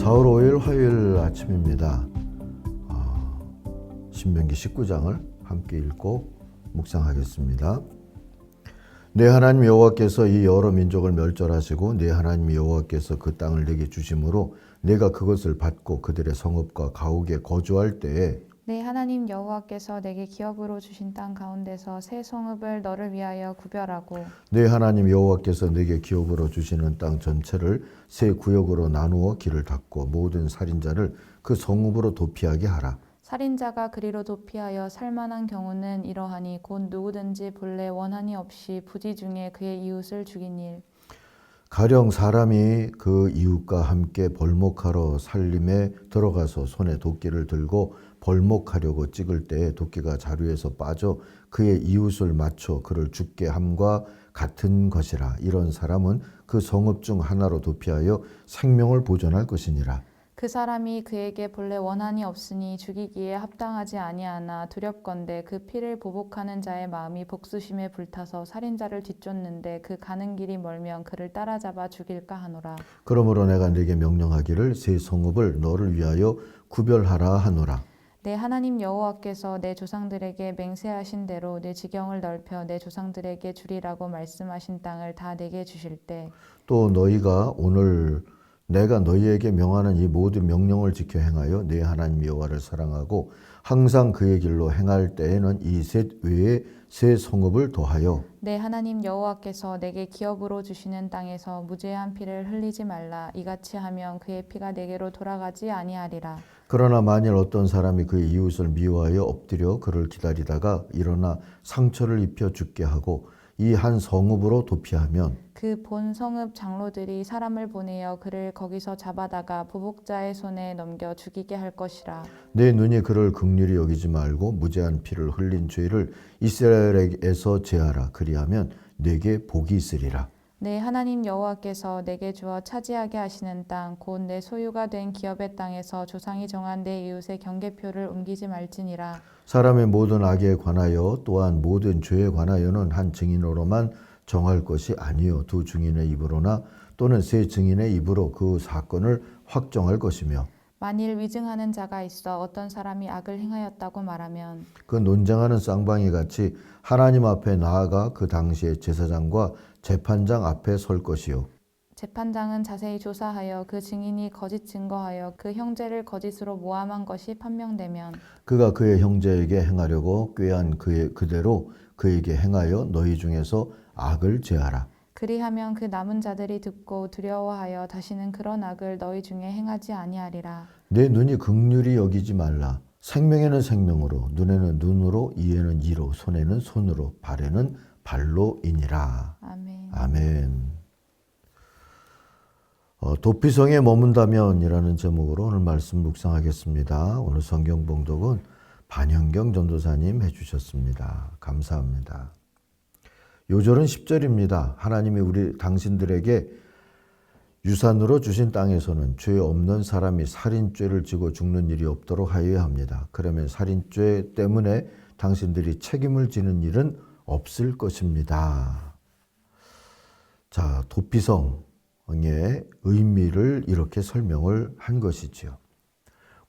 4월 5일 화요일 아침입니다. 신명기 19장을 함께 읽고 묵상하겠습니다. 내 하나님 여호와께서 이 여러 민족을 멸절하시고 내 하나님 여호와께서 그 땅을 내게 주심으로 내가 그것을 받고 그들의 성읍과 가옥에 거주할 때에 내 하나님 여호와께서 내게 기업으로 주신 땅 가운데서 새 성읍을 너를 위하여 구별하고 내 하나님 여호와께서 내게 기업으로 주시는 땅 전체를 세 구역으로 나누어 길을 닫고 모든 살인자를 그 성읍으로 도피하게 하라. 살인자가 그리로 도피하여 살만한 경우는 이러하니 곧 누구든지 본래 원한이 없이 부지 중에 그의 이웃을 죽인 일. 가령 사람이 그 이웃과 함께 벌목하러 살림에 들어가서 손에 도끼를 들고 벌목하려고 찍을 때에 도끼가 자루에서 빠져 그의 이웃을 맞춰 그를 죽게 함과 같은 것이라. 이런 사람은 그 성읍 중 하나로 도피하여 생명을 보존할 것이니라. 그 사람이 그에게 본래 원한이 없으니 죽이기에 합당하지 아니하나 두렵건대 그 피를 보복하는 자의 마음이 복수심에 불타서 살인자를 뒤쫓는데 그 가는 길이 멀면 그를 따라잡아 죽일까 하노라. 그러므로 내가 네게 명령하기를 새 성읍을 너를 위하여 구별하라 하노라. 내 하나님 여호와께서 내 조상들에게 맹세하신 대로 내 지경을 넓혀 내 조상들에게 주리라고 말씀하신 땅을 다 내게 주실 때 또 너희가 오늘 내가 너희에게 명하는 이 모든 명령을 지켜 행하여 내 하나님 여호와를 사랑하고 항상 그의 길로 행할 때에는 이 셋 외에 새 성읍을 더하여 내 하나님 여호와께서 내게 기업으로 주시는 땅에서 무죄한 피를 흘리지 말라. 이같이 하면 그의 피가 내게로 돌아가지 아니하리라. 그러나 만일 어떤 사람이 그의 이웃을 미워하여 엎드려 그를 기다리다가 일어나 상처를 입혀 죽게 하고 이 한 성읍으로 도피하면 그 본 성읍 장로들이 사람을 보내어 그를 거기서 잡아다가 보복자의 손에 넘겨 죽이게 할 것이라. 내 눈이 그를 긍휼히 여기지 말고 무죄한 피를 흘린 죄를 이스라엘에게서 제하라. 그리하면 내게 복이 있으리라. 내 하나님 여호와께서 내게 주어 차지하게 하시는 땅 곧 내 소유가 된 기업의 땅에서 조상이 정한 내 이웃의 경계표를 옮기지 말지니라. 사람의 모든 악에 관하여 또한 모든 죄에 관하여는 한 증인으로만 정할 것이 아니요 두 증인의 입으로나 또는 세 증인의 입으로 그 사건을 확정할 것이며 만일 위증하는 자가 있어 어떤 사람이 악을 행하였다고 말하면 그 논쟁하는 쌍방이 같이 하나님 앞에 나아가 그 당시에 제사장과 재판장 앞에 설 것이요 재판장은 자세히 조사하여 그 증인이 거짓 증거하여 그 형제를 거짓으로 모함한 것이 판명되면 그가 그의 형제에게 행하려고 꾀한 그대로 그에게 행하여 너희 중에서 악을 제하라. 그리하면 그 남은 자들이 듣고 두려워하여 다시는 그런 악을 너희 중에 행하지 아니하리라. 내 눈이 긍휼히 여기지 말라. 생명에는 생명으로, 눈에는 눈으로, 이에는 이로, 손에는 손으로, 발에는 발로이니라. 아멘. 아멘. 도피성에 머문다면이라는 제목으로 오늘 말씀 묵상하겠습니다. 오늘 성경 봉독은 반현경 전도사님 해주셨습니다. 감사합니다. 요절은 10절입니다. 하나님이 당신들에게 유산으로 주신 땅에서는 죄 없는 사람이 살인죄를 지고 죽는 일이 없도록 하여야 합니다. 그러면 살인죄 때문에 당신들이 책임을 지는 일은 없을 것입니다. 자, 도피성의 의미를 이렇게 설명을 한 것이지요.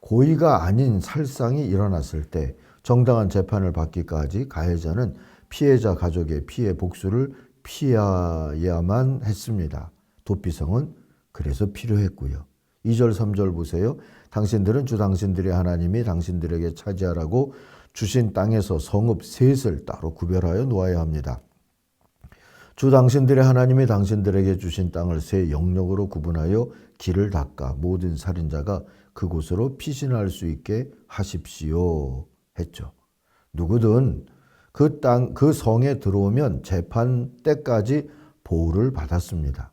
고의가 아닌 살상이 일어났을 때 정당한 재판을 받기까지 가해자는 피해자 가족의 피해 복수를 피해야만 했습니다. 도피성은 그래서 필요했고요. 2절 3절 보세요. 당신들은 주 당신들의 하나님이 당신들에게 차지하라고 주신 땅에서 성읍 셋을 따로 구별하여 놓아야 합니다. 주 당신들의 하나님이 당신들에게 주신 땅을 세 영역으로 구분하여 길을 닦아 모든 살인자가 그곳으로 피신할 수 있게 하십시오 했죠. 누구든 그 성에 들어오면 재판 때까지 보호를 받았습니다.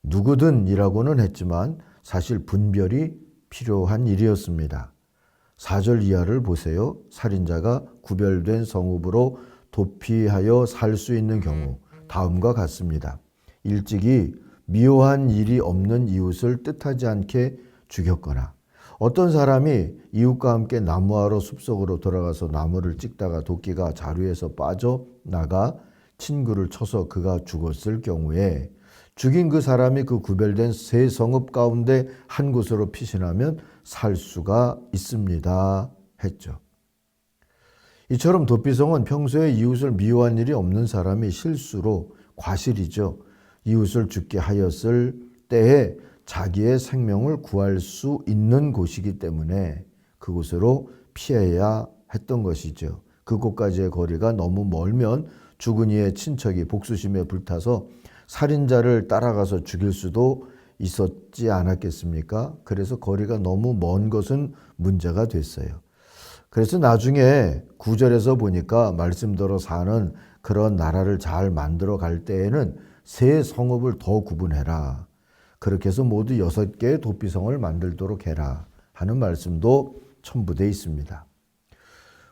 누구든이라고는 했지만 사실 분별이 필요한 일이었습니다. 4절 이하를 보세요. 살인자가 구별된 성읍으로 도피하여 살 수 있는 경우 다음과 같습니다. 일찍이 미워한 일이 없는 이웃을 뜻하지 않게 죽였거나 어떤 사람이 이웃과 함께 나무하러 숲속으로 들어가서 나무를 찍다가 도끼가 자루에서 빠져나가 친구를 쳐서 그가 죽었을 경우에 죽인 그 사람이 그 구별된 세 성읍 가운데 한 곳으로 피신하면 살 수가 있습니다 했죠. 이처럼 도피성은 평소에 이웃을 미워한 일이 없는 사람이 실수로 과실이죠. 이웃을 죽게 하였을 때에 자기의 생명을 구할 수 있는 곳이기 때문에 그곳으로 피해야 했던 것이죠. 그곳까지의 거리가 너무 멀면 죽은 이의 친척이 복수심에 불타서 살인자를 따라가서 죽일 수도 있었지 않았겠습니까? 그래서 거리가 너무 먼 것은 문제가 됐어요. 그래서 나중에 9절에서 보니까 말씀대로 사는 그런 나라를 잘 만들어 갈 때에는 세 성읍을 더 구분해라. 그렇게 해서 모두 6개의 도피성을 만들도록 해라 하는 말씀도 첨부되어 있습니다.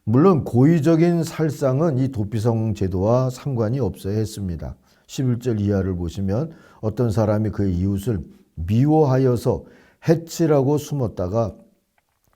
물론 고의적인 살상은 이 도피성 제도와 상관이 없어야 했습니다. 11절 이하를 보시면 어떤 사람이 그의 이웃을 미워하여서 해치라고 숨었다가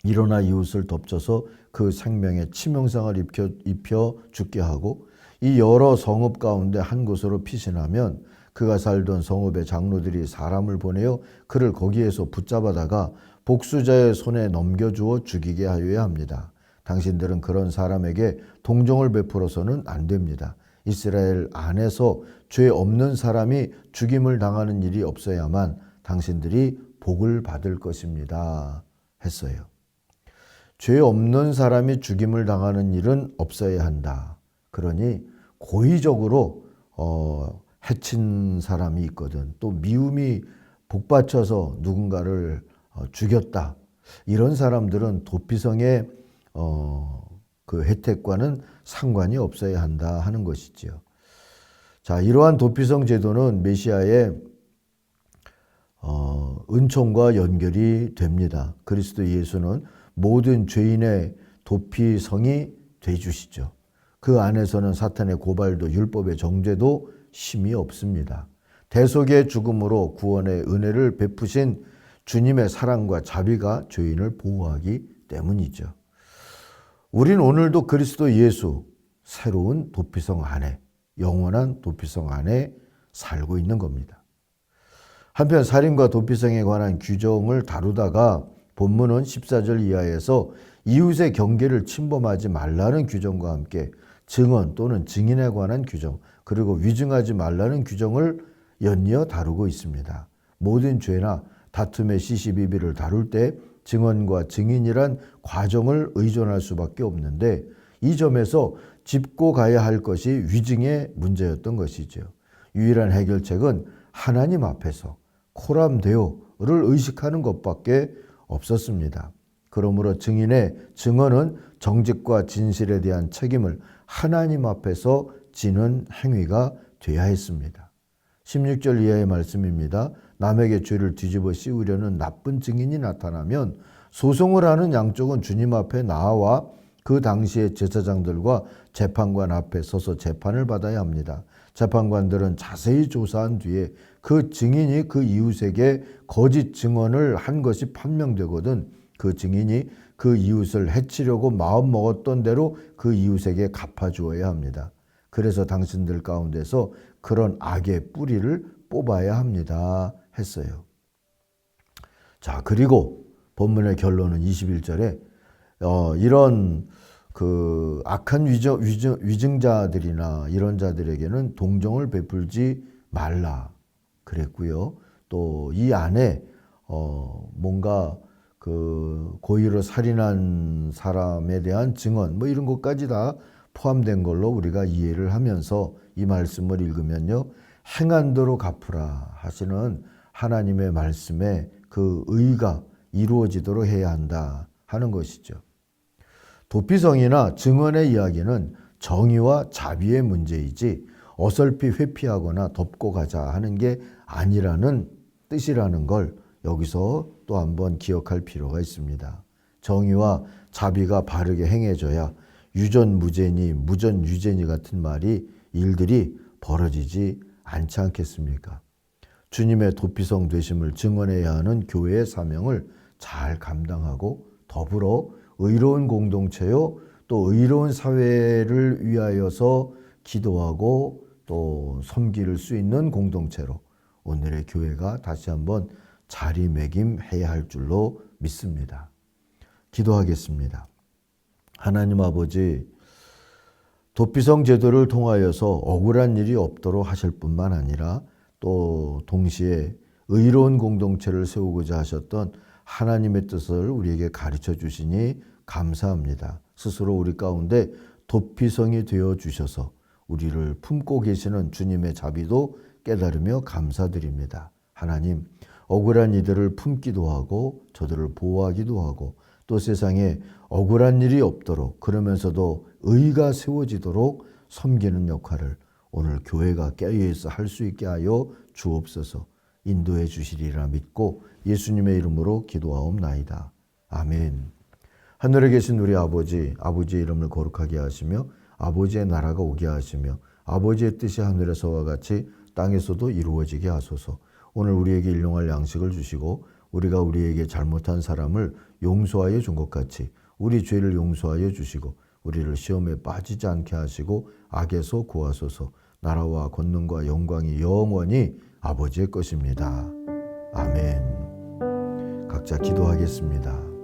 일어나 이웃을 덮쳐서 그 생명에 치명상을 입혀 죽게 하고 이 여러 성읍 가운데 한 곳으로 피신하면 그가 살던 성읍의 장로들이 사람을 보내어 그를 거기에서 붙잡아다가 복수자의 손에 넘겨주어 죽이게 하여야 합니다. 당신들은 그런 사람에게 동정을 베풀어서는 안 됩니다. 이스라엘 안에서 죄 없는 사람이 죽임을 당하는 일이 없어야만 당신들이 복을 받을 것입니다 했어요. 죄 없는 사람이 죽임을 당하는 일은 없어야 한다. 그러니 고의적으로 해친 사람이 있거든. 또 미움이 복받쳐서 누군가를 죽였다. 이런 사람들은 도피성의 그 혜택과는 상관이 없어야 한다 하는 것이지요. 자, 이러한 도피성 제도는 메시아의 은총과 연결이 됩니다. 그리스도 예수는 모든 죄인의 도피성이 되주시죠. 그 안에서는 사탄의 고발도 율법의 정죄도 심이 없습니다. 대속의 죽음으로 구원의 은혜를 베푸신 주님의 사랑과 자비가 죄인을 보호하기 때문이죠. 우린 오늘도 그리스도 예수 새로운 도피성 안에, 영원한 도피성 안에 살고 있는 겁니다. 한편 살인과 도피성에 관한 규정을 다루다가 본문은 14절 이하에서 이웃의 경계를 침범하지 말라는 규정과 함께 증언 또는 증인에 관한 규정, 그리고 위증하지 말라는 규정을 연이어 다루고 있습니다. 모든 죄나 다툼의 시시비비를 다룰 때 증언과 증인이란 과정을 의존할 수밖에 없는데 이 점에서 짚고 가야 할 것이 위증의 문제였던 것이죠. 유일한 해결책은 하나님 앞에서 코람데오를 의식하는 것밖에 없었습니다. 그러므로 증인의 증언은 정직과 진실에 대한 책임을 하나님 앞에서 지는 행위가 되어야 했습니다. 16절 이하의 말씀입니다. 남에게 죄를 뒤집어 씌우려는 나쁜 증인이 나타나면 소송을 하는 양쪽은 주님 앞에 나와 그 당시의 제사장들과 재판관 앞에 서서 재판을 받아야 합니다. 재판관들은 자세히 조사한 뒤에 그 증인이 그 이웃에게 거짓 증언을 한 것이 판명되거든 그 증인이 그 이웃을 해치려고 마음먹었던 대로 그 이웃에게 갚아주어야 합니다. 그래서 당신들 가운데서 그런 악의 뿌리를 뽑아야 합니다 했어요. 자, 그리고 본문의 결론은 21절에 이런 그 악한 위증자들이나 이런 자들에게는 동정을 베풀지 말라 그랬고요. 또 이 안에 뭔가 그 고의로 살인한 사람에 대한 증언 뭐 이런 것까지 다 포함된 걸로 우리가 이해를 하면서 이 말씀을 읽으면요. 행한 대로 갚으라 하시는 하나님의 말씀에 그 의가 이루어지도록 해야 한다 하는 것이죠. 도피성이나 증언의 이야기는 정의와 자비의 문제이지 어설피 회피하거나 덮고 가자 하는 게 아니라는 뜻이라는 걸 여기서 또 한번 기억할 필요가 있습니다. 정의와 자비가 바르게 행해져야 유전무죄니 무전유죄니 같은 일들이 벌어지지 않지 않겠습니까? 주님의 도피성 되심을 증언해야 하는 교회의 사명을 잘 감당하고 더불어 의로운 공동체요 또 의로운 사회를 위하여서 기도하고 또 섬길 수 있는 공동체로 오늘의 교회가 다시 한번 자리매김해야 할 줄로 믿습니다. 기도하겠습니다. 하나님 아버지, 도피성 제도를 통하여서 억울한 일이 없도록 하실 뿐만 아니라 또 동시에 의로운 공동체를 세우고자 하셨던 하나님의 뜻을 우리에게 가르쳐 주시니 감사합니다. 스스로 우리 가운데 도피성이 되어 주셔서 우리를 품고 계시는 주님의 자비도 깨달으며 감사드립니다. 하나님, 억울한 이들을 품기도 하고 저들을 보호하기도 하고 또 세상에 억울한 일이 없도록 그러면서도 의가 세워지도록 섬기는 역할을 오늘 교회가 깨어있어 할 수 있게 하여 주옵소서. 인도해 주시리라 믿고 예수님의 이름으로 기도하옵나이다. 아멘. 하늘에 계신 우리 아버지, 아버지의 이름을 거룩하게 하시며 아버지의 나라가 오게 하시며 아버지의 뜻이 하늘에서와 같이 땅에서도 이루어지게 하소서. 오늘 우리에게 일용할 양식을 주시고 우리가 우리에게 잘못한 사람을 용서하여 준 것 같이 우리 죄를 용서하여 주시고 우리를 시험에 빠지지 않게 하시고 악에서 구하소서. 나라와 권능과 영광이 영원히 아버지의 것입니다. 아멘. 각자 기도하겠습니다.